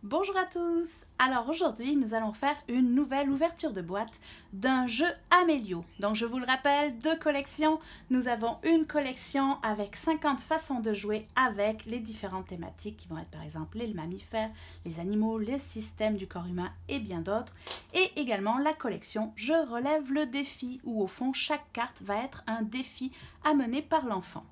Bonjour à tous! Alors aujourd'hui, nous allons faire une nouvelle ouverture de boîte d'un jeu Amélio. Donc je vous le rappelle, deux collections. Nous avons une collection avec 50 façons de jouer avec les différentes thématiques qui vont être par exemple les mammifères, les animaux, les systèmes du corps humain et bien d'autres. Et également la collection Je relève le défi où au fond chaque carte va être un défi à mener par l'enfant.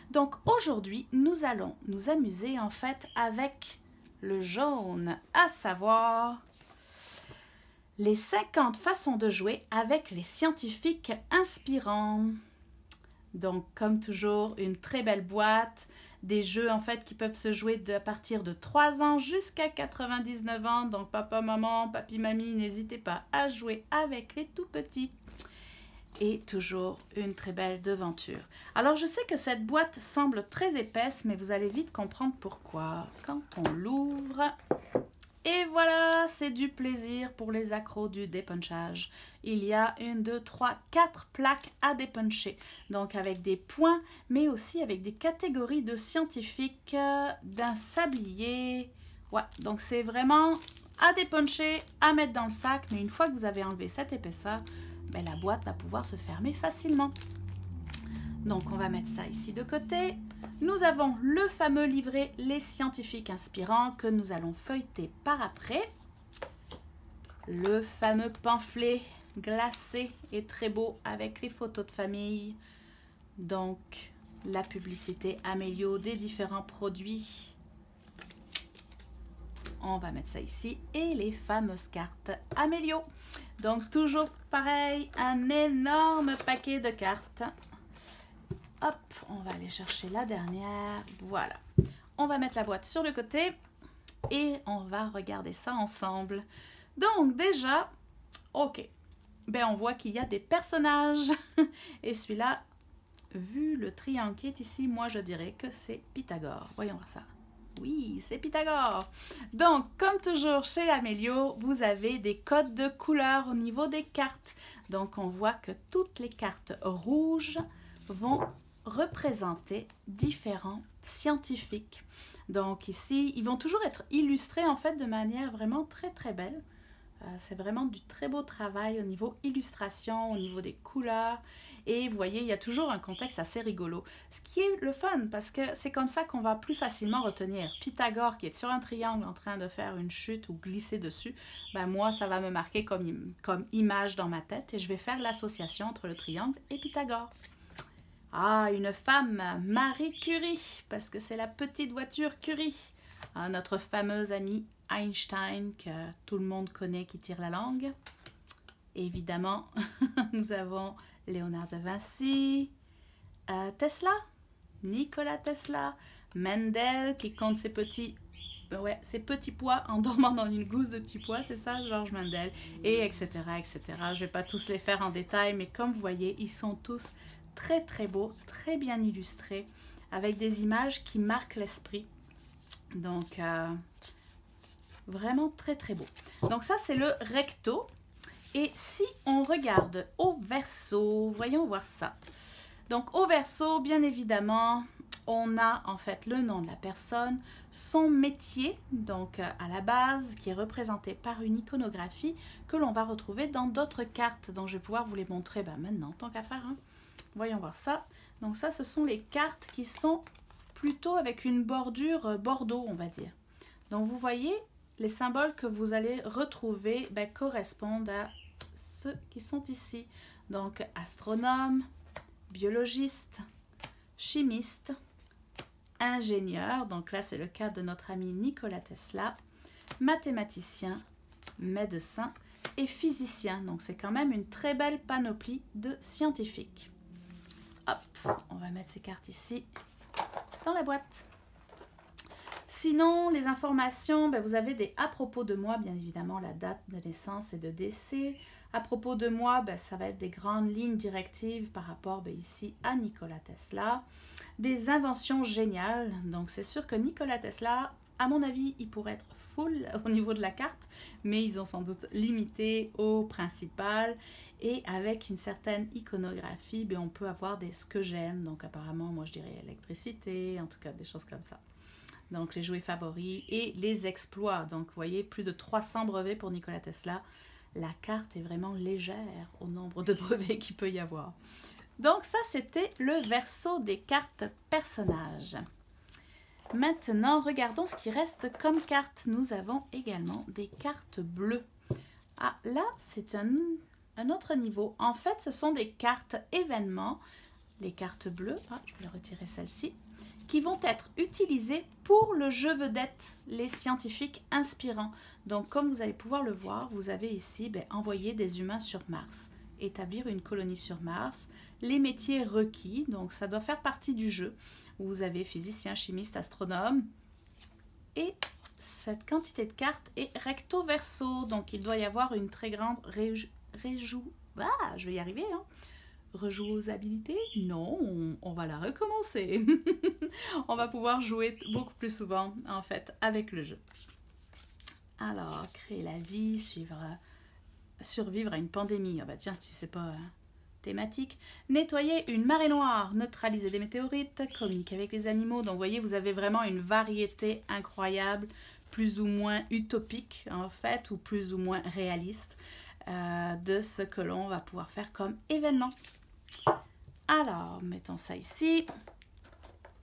Donc aujourd'hui, nous allons nous amuser en fait avec le jaune, à savoir les 50 façons de jouer avec les scientifiques inspirants. Donc, comme toujours, une très belle boîte, des jeux en fait qui peuvent se jouer à partir de 3 ans jusqu'à 99 ans. Donc, papa, maman, papi, mamie, n'hésitez pas à jouer avec les tout petits. Et toujours une très belle devanture. Alors, je sais que cette boîte semble très épaisse, mais vous allez vite comprendre pourquoi. Quand on l'ouvre, et voilà, c'est du plaisir pour les accros du dépunchage. Il y a 1, 2, 3, 4 plaques à dépuncher. Donc, avec des points, mais aussi avec des catégories de scientifiques, d'un sablier. Ouais, donc c'est vraiment à dépuncher, à mettre dans le sac, mais une fois que vous avez enlevé cette épaisseur, ben, la boîte va pouvoir se fermer facilement. Donc on va mettre ça ici de côté. Nous avons le fameux livret Les scientifiques inspirants que nous allons feuilleter par après. Le fameux pamphlet glacé et très beau avec les photos de famille. Donc la publicité Amélio des différents produits. On va mettre ça ici. Et les fameuses cartes Amélio. Donc toujours pareil, un énorme paquet de cartes. Hop, on va aller chercher la dernière. Voilà. On va mettre la boîte sur le côté et on va regarder ça ensemble. Donc déjà, ok. Ben on voit qu'il y a des personnages. Et celui-là, vu le triangle qui est ici, moi je dirais que c'est Pythagore. Voyons voir ça. Oui, c'est Pythagore. Donc, comme toujours chez Amélio, vous avez des codes de couleurs au niveau des cartes. Donc, on voit que toutes les cartes rouges vont représenter différents scientifiques. Donc, ici, ils vont toujours être illustrés en fait de manière vraiment très très belle. C'est vraiment du très beau travail au niveau illustration, au niveau des couleurs. Et vous voyez, il y a toujours un contexte assez rigolo. Ce qui est le fun, parce que c'est comme ça qu'on va plus facilement retenir. Pythagore qui est sur un triangle en train de faire une chute ou glisser dessus, ben moi, ça va me marquer comme image dans ma tête et je vais faire l'association entre le triangle et Pythagore. Ah, une femme, Marie Curie, parce que c'est la petite voiture Curie. Ah, notre fameuse amie Einstein que tout le monde connaît qui tire la langue. Évidemment, nous avons Léonard de Vinci, Tesla, Nikola Tesla, Mendel qui compte ses petits pois en dormant dans une gousse de petits pois, c'est ça, Georges Mendel, et etc., etc. Je ne vais pas tous les faire en détail, mais comme vous voyez, ils sont tous très très beaux, très bien illustrés, avec des images qui marquent l'esprit. Donc, vraiment très très beau. Donc ça c'est le recto. Et si on regarde au verso, voyons voir ça. Donc au verso, bien évidemment, on a en fait le nom de la personne, son métier, donc à la base, qui est représenté par une iconographie que l'on va retrouver dans d'autres cartes. Donc je vais pouvoir vous les montrer maintenant, tant qu'à faire. Hein. Voyons voir ça. Donc ça, ce sont les cartes qui sont plutôt avec une bordure bordeaux, on va dire. Donc vous voyez, les symboles que vous allez retrouver correspondent à ceux qui sont ici. Donc astronome, biologiste, chimiste, ingénieur, donc là c'est le cas de notre ami Nikola Tesla, mathématicien, médecin et physicien. Donc c'est quand même une très belle panoplie de scientifiques. Hop, on va mettre ces cartes ici dans la boîte. Sinon, les informations, vous avez des à propos de moi, bien évidemment, la date de naissance et de décès. À propos de moi, ça va être des grandes lignes directives par rapport ici à Nikola Tesla. Des inventions géniales. Donc, c'est sûr que Nikola Tesla, à mon avis, il pourrait être full au niveau de la carte, mais ils ont sans doute limité au principal. Et avec une certaine iconographie, on peut avoir ce que j'aime. Donc, apparemment, moi, je dirais électricité, en tout cas, des choses comme ça. donc les jouets favoris et les exploits. Donc vous voyez, plus de 300 brevets pour Nikola Tesla. La carte est vraiment légère au nombre de brevets qu'il peut y avoir. Donc ça, c'était le verso des cartes personnages. Maintenant, regardons ce qui reste comme carte. Nous avons également des cartes bleues. Ah, là, c'est un autre niveau. En fait, ce sont des cartes événements, les cartes bleues, je vais retirer celle-ci, qui vont être utilisées pour le jeu vedette, les scientifiques inspirants. Donc, comme vous allez pouvoir le voir, vous avez ici envoyer des humains sur Mars, établir une colonie sur Mars, les métiers requis, donc ça doit faire partie du jeu. Vous avez physicien, chimiste, astronome, et cette quantité de cartes est recto verso, donc il doit y avoir une très grande je vais y arriver, hein. Rejouabilité? Non, on va la recommencer. On va pouvoir jouer beaucoup plus souvent, en fait, avec le jeu. Alors, créer la vie, survivre à une pandémie. Ah bah tiens, si c'est pas thématique. Nettoyer une marée noire, neutraliser des météorites, communiquer avec les animaux. Donc, vous voyez, vous avez vraiment une variété incroyable, plus ou moins utopique, en fait, ou plus ou moins réaliste, de ce que l'on va pouvoir faire comme événement. Alors, mettons ça ici.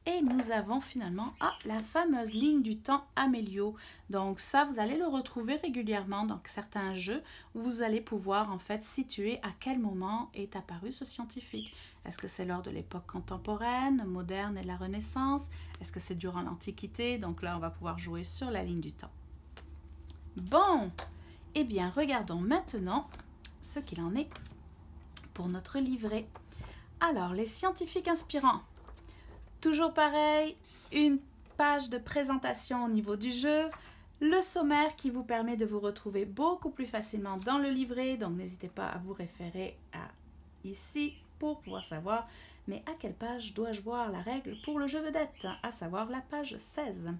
Et nous avons finalement la fameuse ligne du temps Amélio. Donc ça, vous allez le retrouver régulièrement dans certains jeux où vous allez pouvoir en fait situer à quel moment est apparu ce scientifique. Est-ce que c'est lors de l'époque contemporaine, moderne et de la Renaissance? Est-ce que c'est durant l'Antiquité? Donc là, on va pouvoir jouer sur la ligne du temps. Bon, eh bien, regardons maintenant ce qu'il en est pour notre livret. Alors, les scientifiques inspirants. Toujours pareil, une page de présentation au niveau du jeu, le sommaire qui vous permet de vous retrouver beaucoup plus facilement dans le livret, donc n'hésitez pas à vous référer ici pour pouvoir savoir, mais à quelle page dois-je voir la règle pour le jeu vedette, à savoir la page 16.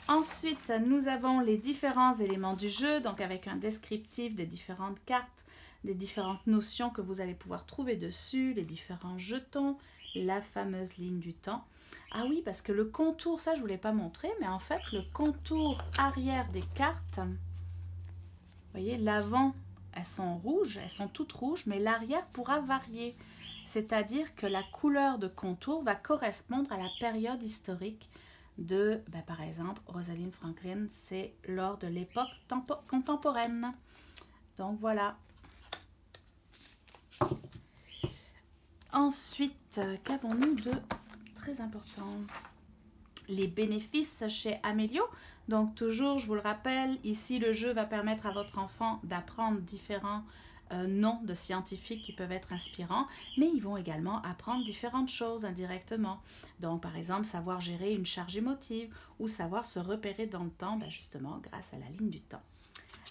Ensuite, nous avons les différents éléments du jeu, donc avec un descriptif des différentes cartes, des différentes notions que vous allez pouvoir trouver dessus, les différents jetons, la fameuse ligne du temps. Ah oui, parce que le contour, ça je ne voulais pas montrer, mais en fait le contour arrière des cartes, vous voyez, l'avant, elles sont rouges, elles sont toutes rouges, mais l'arrière pourra varier. C'est-à-dire que la couleur de contour va correspondre à la période historique de, par exemple, Rosalind Franklin, c'est lors de l'époque contemporaine. Donc voilà. Ensuite, qu'avons-nous de très important? Les bénéfices chez Amélio. Donc toujours, je vous le rappelle, ici le jeu va permettre à votre enfant d'apprendre différents noms de scientifiques qui peuvent être inspirants, mais ils vont également apprendre différentes choses indirectement. Donc par exemple, savoir gérer une charge émotive ou savoir se repérer dans le temps, justement grâce à la ligne du temps.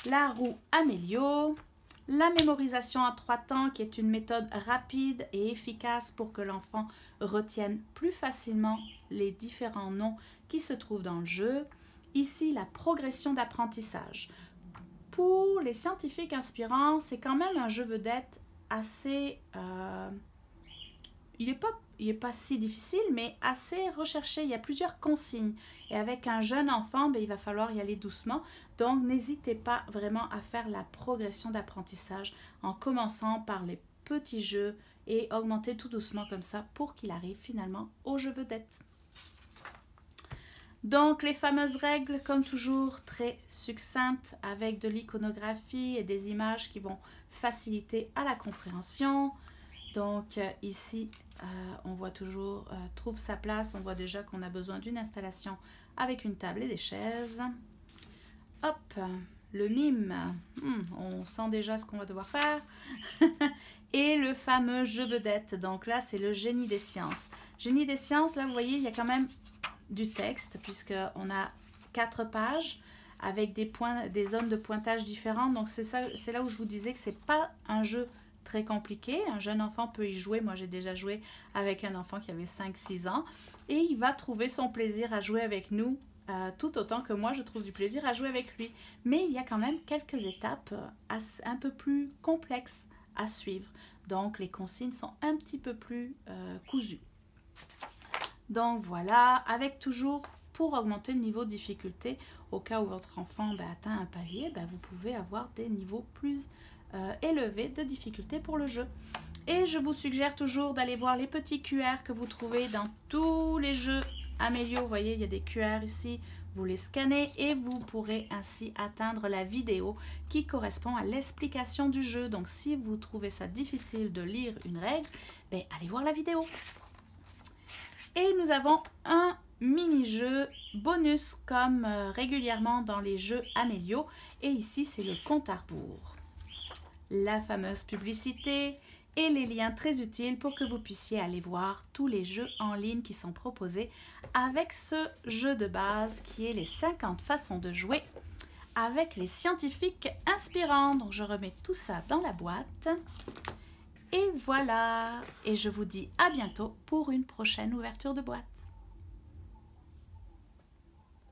La roue Amélio. La mémorisation en 3 temps qui est une méthode rapide et efficace pour que l'enfant retienne plus facilement les différents noms qui se trouvent dans le jeu. Ici, la progression d'apprentissage. Pour les scientifiques inspirants, c'est quand même un jeu vedette assez... il n'est pas si difficile, mais assez recherché. Il y a plusieurs consignes. Et avec un jeune enfant, il va falloir y aller doucement. Donc, n'hésitez pas vraiment à faire la progression d'apprentissage en commençant par les petits jeux et augmenter tout doucement comme ça pour qu'il arrive finalement au jeu vedette. Donc, les fameuses règles, comme toujours, très succinctes avec de l'iconographie et des images qui vont faciliter à la compréhension. Donc, ici, on voit toujours trouve sa place. On voit déjà qu'on a besoin d'une installation avec une table et des chaises. Hop, le mime. On sent déjà ce qu'on va devoir faire. Et le fameux jeu vedette. Donc là, c'est le génie des sciences. Génie des sciences, là, vous voyez, il y a quand même du texte puisqu'on a 4 pages avec des zones de pointage différentes. Donc c'est là où je vous disais que c'est pas un jeu très compliqué. Un jeune enfant peut y jouer. Moi, j'ai déjà joué avec un enfant qui avait 5-6 ans. Et il va trouver son plaisir à jouer avec nous tout autant que moi, je trouve du plaisir à jouer avec lui. Mais il y a quand même quelques étapes un peu plus complexes à suivre. Donc, les consignes sont un petit peu plus cousues. Donc, voilà, avec toujours pour augmenter le niveau de difficulté. Au cas où votre enfant atteint un palier, vous pouvez avoir des niveaux plus élevés de difficulté pour le jeu. Et je vous suggère toujours d'aller voir les petits QR que vous trouvez dans tous les jeux Amélio. Vous voyez, il y a des QR ici. Vous les scannez et vous pourrez ainsi atteindre la vidéo qui correspond à l'explication du jeu. Donc, si vous trouvez ça difficile de lire une règle, allez voir la vidéo. Et nous avons un mini-jeu bonus comme régulièrement dans les jeux Amélio. Et ici, c'est le compte à rebours. La fameuse publicité et les liens très utiles pour que vous puissiez aller voir tous les jeux en ligne qui sont proposés avec ce jeu de base qui est les 50 façons de jouer avec les scientifiques inspirants. Donc, je remets tout ça dans la boîte. Et voilà. Et je vous dis à bientôt pour une prochaine ouverture de boîte.